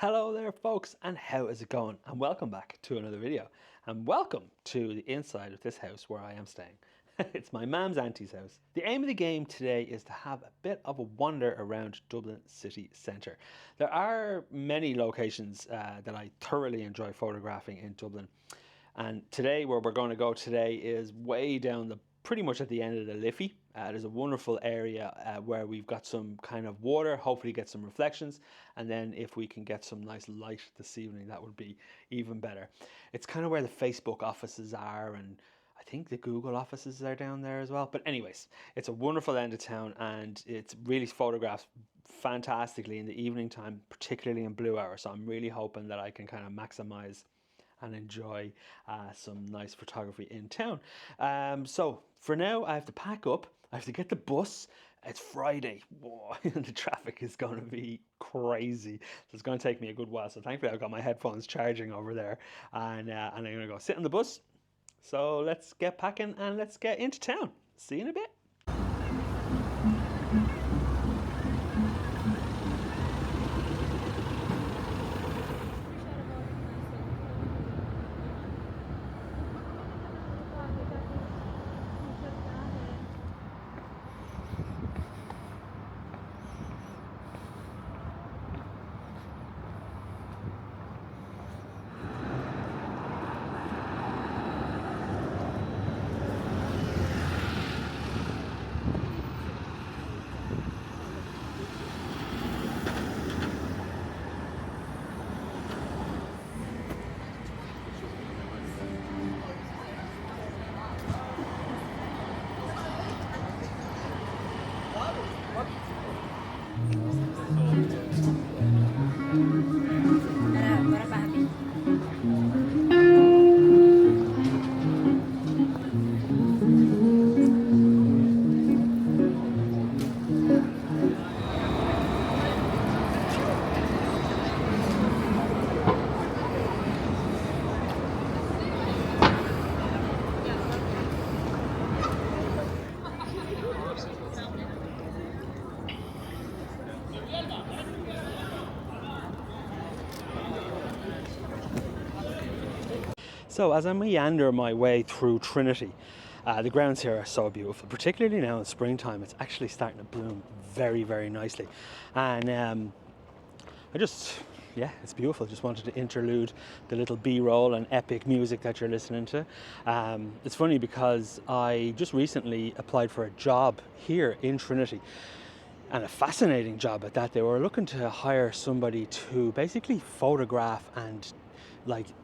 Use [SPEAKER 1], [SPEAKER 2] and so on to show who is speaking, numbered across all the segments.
[SPEAKER 1] Hello there folks, and how is it going? And welcome back to another video, and welcome to the inside of this house where I am staying. It's my mum's auntie's house. The aim of the game today is to have a bit of a wander around Dublin city centre. There are many locations that I thoroughly enjoy photographing in Dublin, and today where we're going to go today is way down the pretty much at the end of the Liffey. There's a wonderful area where we've got some kind of water, hopefully get some reflections, and then if we can get some nice light this evening, that would be even better. It's kind of where the Facebook offices are, and I think the Google offices are down there as well. But anyways, it's a wonderful end of town, and it's really photographed fantastically in the evening time, particularly in blue hour. So I'm really hoping that I can kind of maximize and enjoy some nice photography in town. So for now, I have to pack up. I have to get the bus. It's Friday. Whoa, the traffic is going to be crazy. So it's going to take me a good while. So thankfully, I've got my headphones charging over there, and I'm going to go sit on the bus. So let's get packing and let's get into town. See you in a bit. So as I meander my way through Trinity, the grounds here are so beautiful, particularly now in springtime. It's actually starting to bloom very, very nicely. And it's beautiful. Just wanted to interlude the little B-roll and epic music that you're listening to. It's funny because I just recently applied for a job here in Trinity, and a fascinating job at that. They were looking to hire somebody to basically photograph and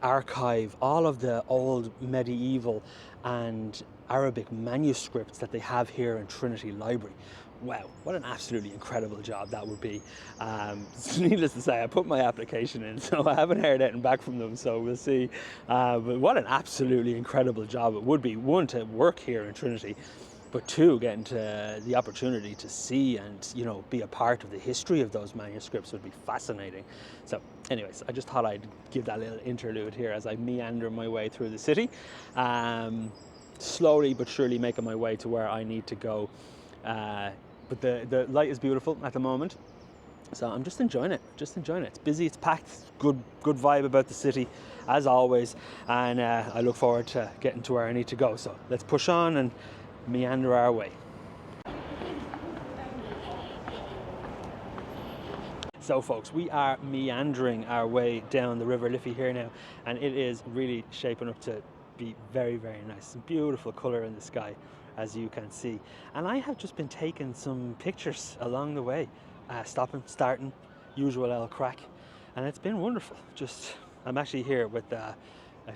[SPEAKER 1] archive all of the old medieval and Arabic manuscripts that they have here in Trinity Library. Wow, what an absolutely incredible job that would be. Needless to say, I put my application in, so I haven't heard anything back from them, so we'll see. But what an absolutely incredible job it would be, one, to work here in Trinity, but two, getting to the opportunity to see and, be a part of the history of those manuscripts would be fascinating. So anyways, I just thought I'd give that little interlude here as I meander my way through the city, slowly but surely making my way to where I need to go. But the light is beautiful at the moment, so I'm just enjoying it. It's busy, it's packed, good vibe about the city as always, and I look forward to getting to where I need to go. So let's push on and meander our way. So folks, we are meandering our way down the River Liffey here now, and it is really shaping up to be very, very nice. Some beautiful colour in the sky, as you can see. And I have just been taking some pictures along the way, stopping, starting, usual old crack, and it's been wonderful. I'm actually here with a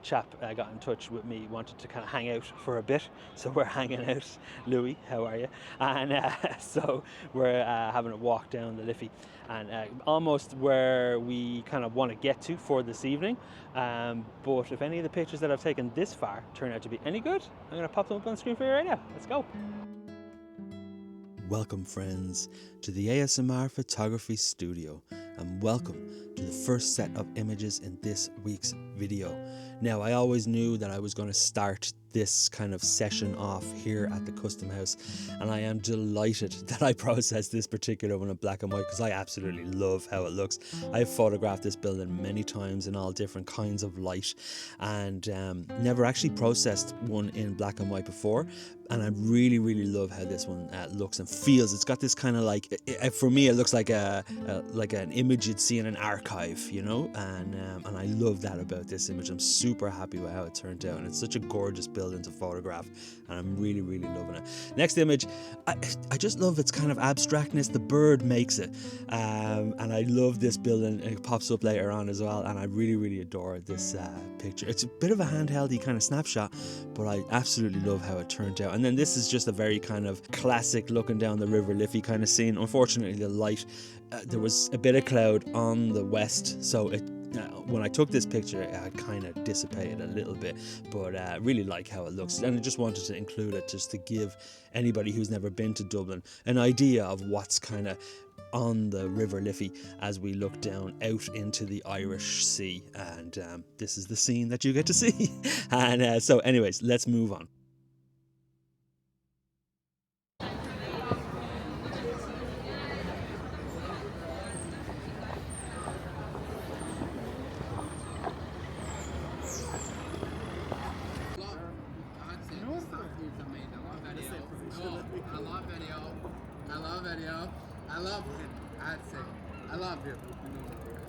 [SPEAKER 1] chap got in touch with me, wanted to kind of hang out for a bit, so we're hanging out. Louis, how are you? And so we're having a walk down the Liffey, and almost where we kind of want to get to for this evening. But if any of the pictures that I've taken this far turn out to be any good, I'm going to pop them up on the screen for you right now. Let's go. Welcome friends to the ASMR Photography Studio, and welcome to the first set of images in this week's video. Now, I always knew that I was going to start this kind of session off here at the Custom House, and I am delighted that I processed this particular one in black and white because I absolutely love how it looks. I've photographed this building many times in all different kinds of light, and never actually processed one in black and white before, and I really love how this one looks and feels. It's got this kind of like, for me it looks like an image you'd see in an archive, you know, and I love that about this image. I'm super happy with how it turned out, and it's such a gorgeous building to photograph, and I'm really loving it. Next image, I just love its kind of abstractness. The bird makes it, and I love this building. It pops up later on as well, and I really adore this picture. It's a bit of a handheldy kind of snapshot, but I absolutely love how it turned out. And then this is just a very kind of classic looking down the River Liffey kind of scene. Unfortunately, the light, there was a bit of cloud on the west, so it when I took this picture it kind of dissipated a little bit, but really like how it looks, and I just wanted to include it just to give anybody who's never been to Dublin an idea of what's kind of on the River Liffey as we look down out into the Irish Sea, and this is the scene that you get to see. And so anyways, let's move on.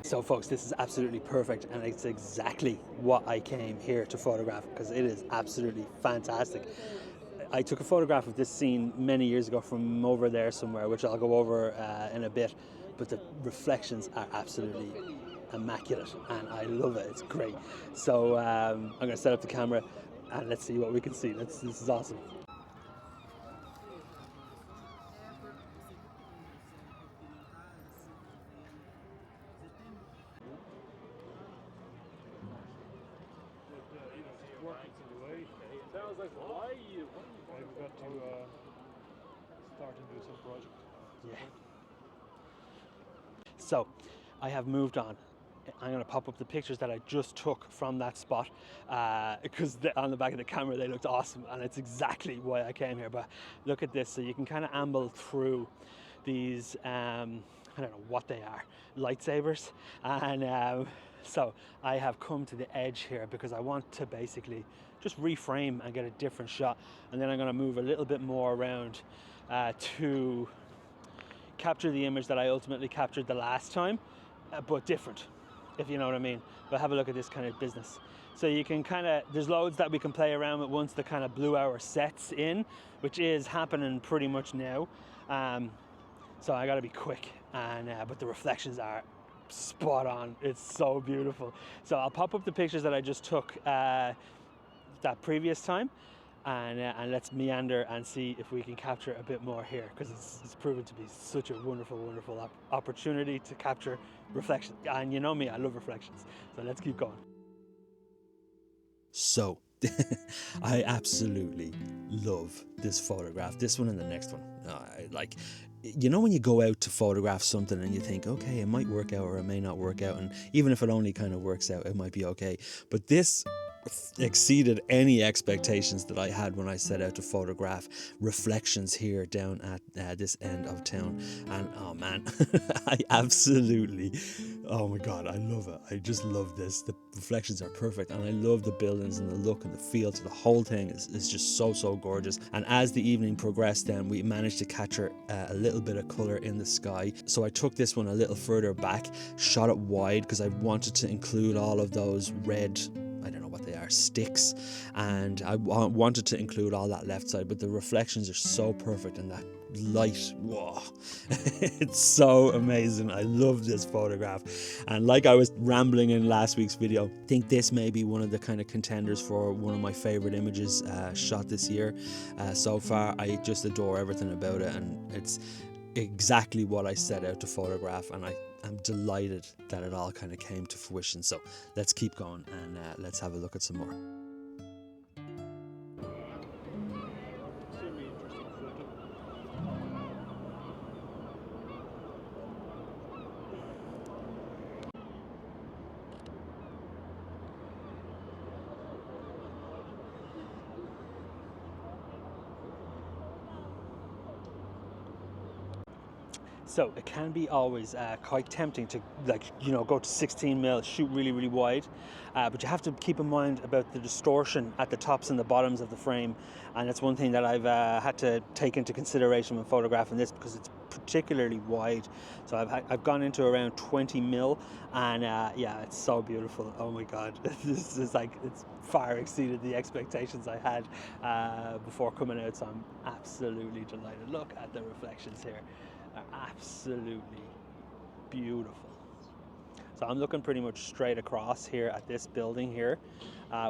[SPEAKER 1] So folks, this is absolutely perfect, and it's exactly what I came here to photograph because it is absolutely fantastic. I took a photograph of this scene many years ago from over there somewhere, which I'll go over in a bit, but the reflections are absolutely immaculate and I love it. It's great. So I'm going to set up the camera and let's see what we can see. This is awesome.
[SPEAKER 2] Sounds like why you got to start and do some project.
[SPEAKER 1] Yeah. So I have moved on. I'm going to pop up the pictures that I just took from that spot because on the back of the camera they looked awesome, and it's exactly why I came here. But look at this, so you can kind of amble through these I don't know what they are, lightsabers, and so I have come to the edge here because I want to basically just reframe and get a different shot, and then I'm going to move a little bit more around to capture the image that I ultimately captured the last time, but different, if you know what I mean. But have a look at this kind of business. So you can kind of, there's loads that we can play around with once the kind of blue hour sets in, which is happening pretty much now. So I got to be quick, and but the reflections are spot on. It's so beautiful. So I'll pop up the pictures that I just took that previous time, and let's meander and see if we can capture a bit more here, because it's proven to be such a wonderful opportunity to capture reflections. And you know me, I love reflections, so let's keep going. So I absolutely love this photograph, this one and the next one. Like, you know, when you go out to photograph something and you think, okay, it might work out or it may not work out, and even if it only kind of works out, it might be okay. But this exceeded any expectations that I had when I set out to photograph reflections here down at this end of town. And oh man, I absolutely, oh my god, I love it. I just love this. The reflections are perfect, and I love the buildings and the look and the feel to the whole thing is just so gorgeous. And as the evening progressed, then we managed to capture a little bit of color in the sky. So I took this one a little further back, shot it wide because I wanted to include all of those red, I don't know what they are, sticks, and I wanted to include all that left side, but the reflections are so perfect, and that light, whoa, it's so amazing. I love this photograph, and like I was rambling in last week's video, I think this may be one of the kind of contenders for one of my favorite images shot this year so far. I just adore everything about it, and it's exactly what I set out to photograph, and I'm delighted that it all kind of came to fruition. So let's keep going, and let's have a look at some more. So it can be always quite tempting to, like, you know, go to 16mm, shoot really, really wide, but you have to keep in mind about the distortion at the tops and the bottoms of the frame, and it's one thing that I've had to take into consideration when photographing this, because it's particularly wide. So I've gone into around 20mm, and yeah, it's so beautiful. Oh my god, this is like, it's far exceeded the expectations I had before coming out, so I'm absolutely delighted. Look at the reflections here. Are absolutely beautiful. So I'm looking pretty much straight across here at this building here,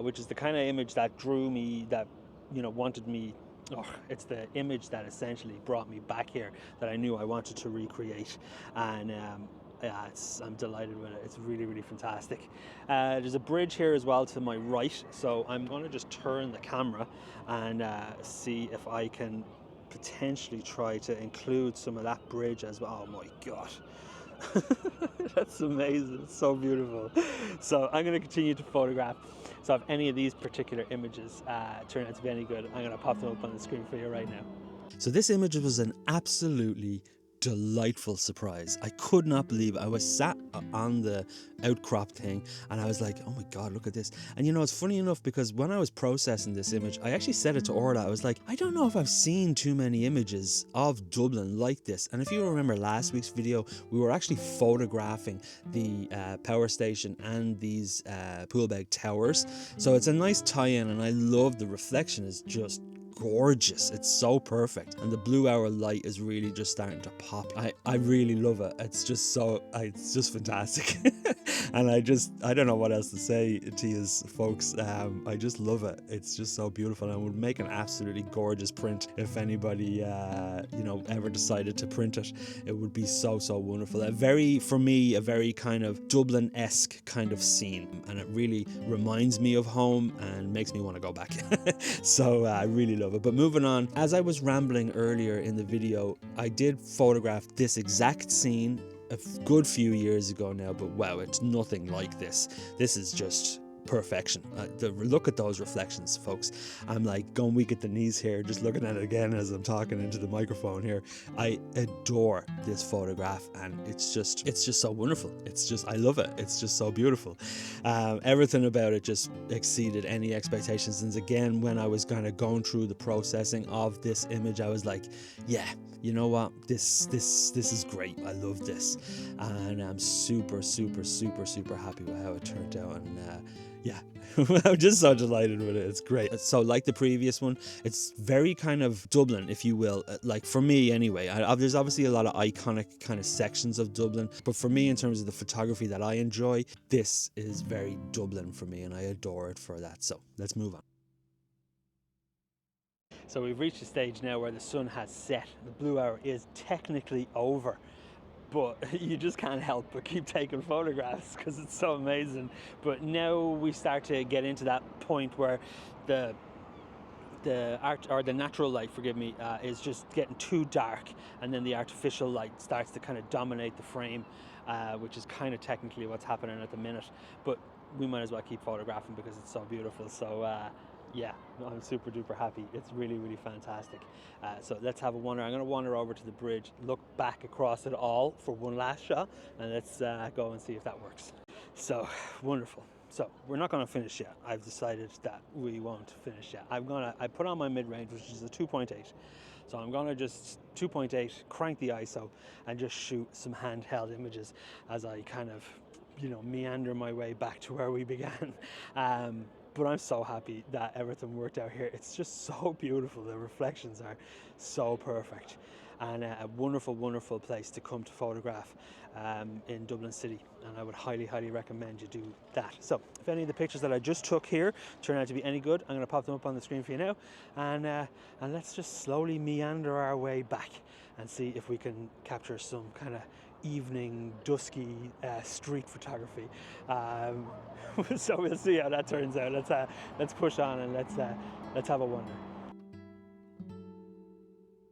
[SPEAKER 1] which is the kind of image that drew me, that, you know, wanted me. Oh, it's the image that essentially brought me back here, that I knew I wanted to recreate, and yeah, I'm delighted with it. It's really, really fantastic. There's a bridge here as well to my right, so I'm going to just turn the camera and see if I can potentially try to include some of that bridge as well. Oh my god. That's amazing. It's so beautiful. So I'm going to continue to photograph. So if any of these particular images turn out to be any good, I'm going to pop them up on the screen for you right now. So this image was an absolutely delightful surprise. I could not believe it. I was sat on the outcrop thing and I was like, oh my god, look at this. And you know, it's funny enough, because when I was processing this image, I actually said it to Orla. I was like, I don't know if I've seen too many images of Dublin like this. And if you remember last week's video, we were actually photographing the power station and these Poolbeg towers. So it's a nice tie-in, and I love the reflection. Is just gorgeous. It's so perfect, and the blue hour light is really just starting to pop. I really love it. It's just fantastic. And I don't know what else to say to you folks. I just love it. It's just so beautiful, and would make an absolutely gorgeous print if anybody you know, ever decided to print it. It would be so wonderful. For me, a very kind of Dublin-esque kind of scene, and it really reminds me of home and makes me want to go back. So I really love it. But moving on, as I was rambling earlier in the video, I did photograph this exact scene a good few years ago now, but wow, it's nothing like this. This is just perfection. Look at those reflections, folks. I'm like going weak at the knees here just looking at it again as I'm talking into the microphone here. I adore this photograph, and it's just so wonderful. I love it. It's just so beautiful. Everything about it just exceeded any expectations. And again, when I was kind of going through the processing of this image, I was like, yeah, you know what, this is great. I love this, and I'm super happy with how it turned out. And yeah, I'm just so delighted with it. It's great. So like the previous one, it's very kind of Dublin, if you will, like for me anyway. There's obviously a lot of iconic kind of sections of Dublin, but for me, in terms of the photography that I enjoy, this is very Dublin for me, and I adore it for that. So let's move on. So we've reached a stage now where the sun has set. The blue hour is technically over, but you just can't help but keep taking photographs because it's so amazing. But now we start to get into that point where the art, or the natural light, forgive me, is just getting too dark, and then the artificial light starts to kind of dominate the frame, which is kind of technically what's happening at the minute. But we might as well keep photographing because it's so beautiful. So yeah, I'm super duper happy. It's really fantastic. So let's have a wander. I'm going to wander over to the bridge, look back across it all for one last shot, and let's go and see if that works. So wonderful. So we're not going to finish yet. I've decided that we won't finish yet. I put on my mid-range, which is a 2.8. So I'm going to just 2.8, crank the ISO, and just shoot some handheld images as I kind of, you know, meander my way back to where we began. But I'm so happy that everything worked out here. It's just so beautiful. The reflections are so perfect, and a wonderful place to come to photograph in Dublin City. And I would highly recommend you do that. So if any of the pictures that I just took here turn out to be any good, I'm going to pop them up on the screen for you now, and let's just slowly meander our way back and see if we can capture some kind of evening, dusky street photography. So we'll see how that turns out. Let's push on, and let's have a wander.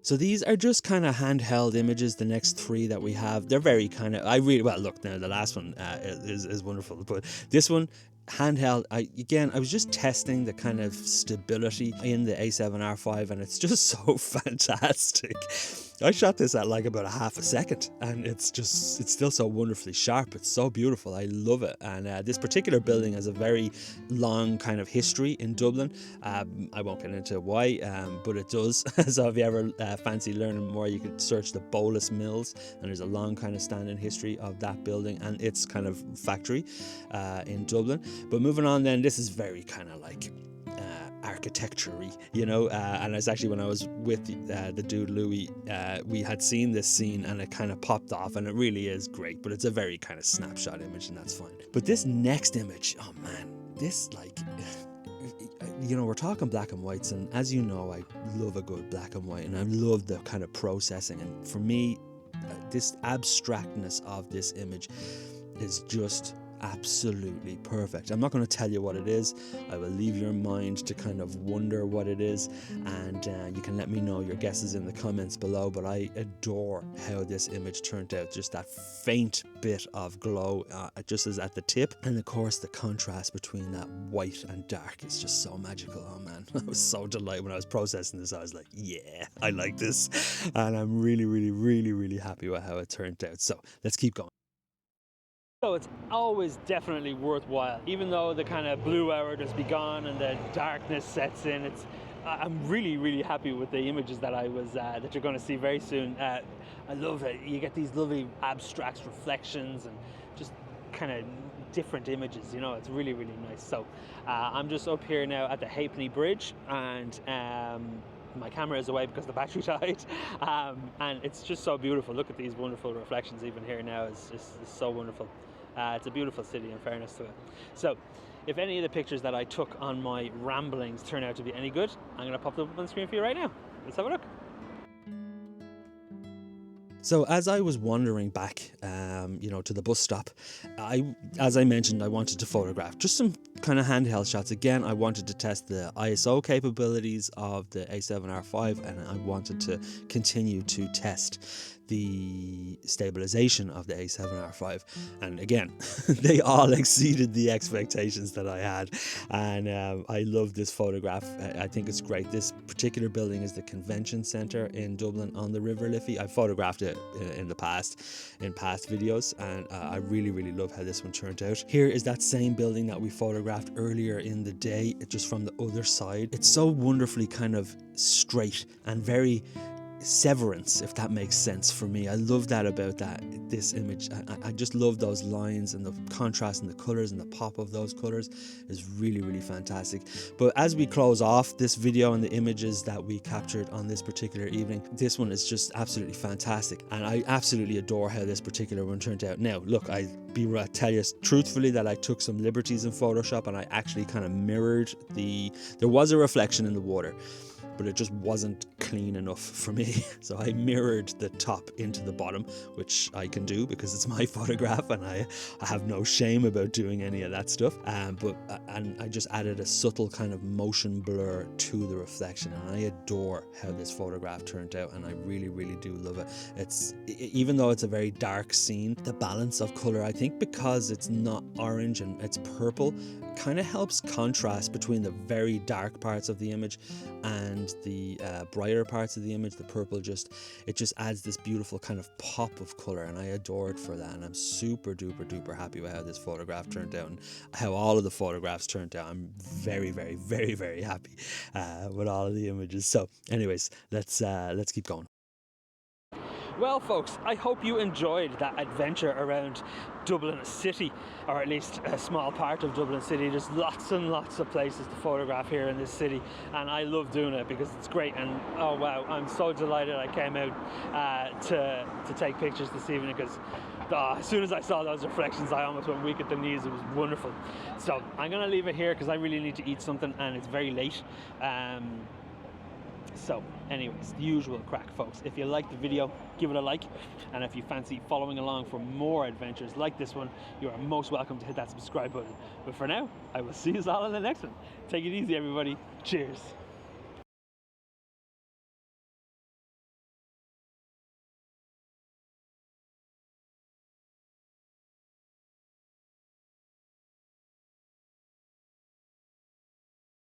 [SPEAKER 1] So these are just kind of handheld images. The next three that we have, they're very kind of, look, now the last one is wonderful, but this one handheld, I was just testing the kind of stability in the A7R5, and it's just so fantastic. I shot this at like about a half a second, and it's still so wonderfully sharp. It's so beautiful. I love it. And this particular building has a very long kind of history in Dublin. I won't get into why, but it does. So if you ever fancy learning more, you could search the Bolus Mills, and there's a long kind of standing history of that building and its kind of factory in Dublin. But moving on then, this is very kind of like architecture-y, you know, and it's actually when I was with the dude Louis, we had seen this scene and it kind of popped off, and it really is great, but it's a very kind of snapshot image, and that's fine. But this next image, oh man, this, like, you know, we're talking black and whites, and as you know, I love a good black and white, and I love the kind of processing, and for me, this abstractness of this image is just absolutely perfect. I'm not going to tell you what it is. I will leave your mind to kind of wonder what it is, and you can let me know your guesses in the comments below. But I adore how this image turned out. Just that faint bit of glow just as at the tip, and of course the contrast between that white and dark is just so magical. Oh man, I was so delighted when I was processing this. I was like, yeah, I like this, and I'm really happy with how it turned out. So let's keep going. So it's always definitely worthwhile, even though the kind of blue hour just be gone and the darkness sets in. I'm really happy with the images that that you're going to see very soon. I love it. You get these lovely abstract reflections and just kind of different images. You know, it's really nice. So I'm just up here now at the Halfpenny Bridge, and my camera is away because the battery died, and it's just so beautiful. Look at these wonderful reflections even here now. It's so wonderful. It's a beautiful city, in fairness to it. So if any of the pictures that I took on my ramblings turn out to be any good, I'm going to pop them up on the screen for you right now. Let's have a look. So as I was wandering back, you know, to the bus stop, as I mentioned, I wanted to photograph just some kind of handheld shots. Again, I wanted to test the ISO capabilities of the A7R5, and I wanted to continue to test the stabilization of the A7R5, and again they all exceeded the expectations that I had, and I love this photograph. I think it's great. This particular building is the convention centre in Dublin on the River Liffey. I photographed it in past videos, and I really love how this one turned out. Here is that same building that we photographed earlier in the day, just from the other side. It's so wonderfully kind of straight and very severance, if that makes sense for me. I love that about this image. I just love those lines and the contrast and the colors, and the pop of those colors is really fantastic. But as we close off this video and the images that we captured on this particular evening, this one is just absolutely fantastic, and I absolutely adore how this particular one turned out. Now look, I tell you truthfully that I took some liberties in Photoshop, and I actually kind of mirrored there was a reflection in the water, but it just wasn't clean enough for me. So I mirrored the top into the bottom, which I can do because it's my photograph, and I have no shame about doing any of that stuff. And I just added a subtle kind of motion blur to the reflection, and I adore how this photograph turned out, and I really do love it. Even though it's a very dark scene, the balance of color, I think because it's not orange and it's purple, kind of helps contrast between the very dark parts of the image and the brighter parts of the image. The purple it just adds this beautiful kind of pop of color, and I adore it for that. And I'm super duper happy with how this photograph turned out and how all of the photographs turned out. I'm very happy with all of the images. So anyways, let's keep going. Well folks, I hope you enjoyed that adventure around Dublin City, or at least a small part of Dublin City. There's lots and lots of places to photograph here in this city, and I love doing it because it's great. And oh wow, I'm so delighted I came out to take pictures this evening, because as soon as I saw those reflections I almost went weak at the knees. It was wonderful. So I'm gonna leave it here because I really need to eat something and it's very late. So anyways, the usual crack folks. If you liked the video, give it a like, and if you fancy following along for more adventures like this one, you are most welcome to hit that subscribe button. But for now, I will see you all in the next one. Take it easy everybody. Cheers.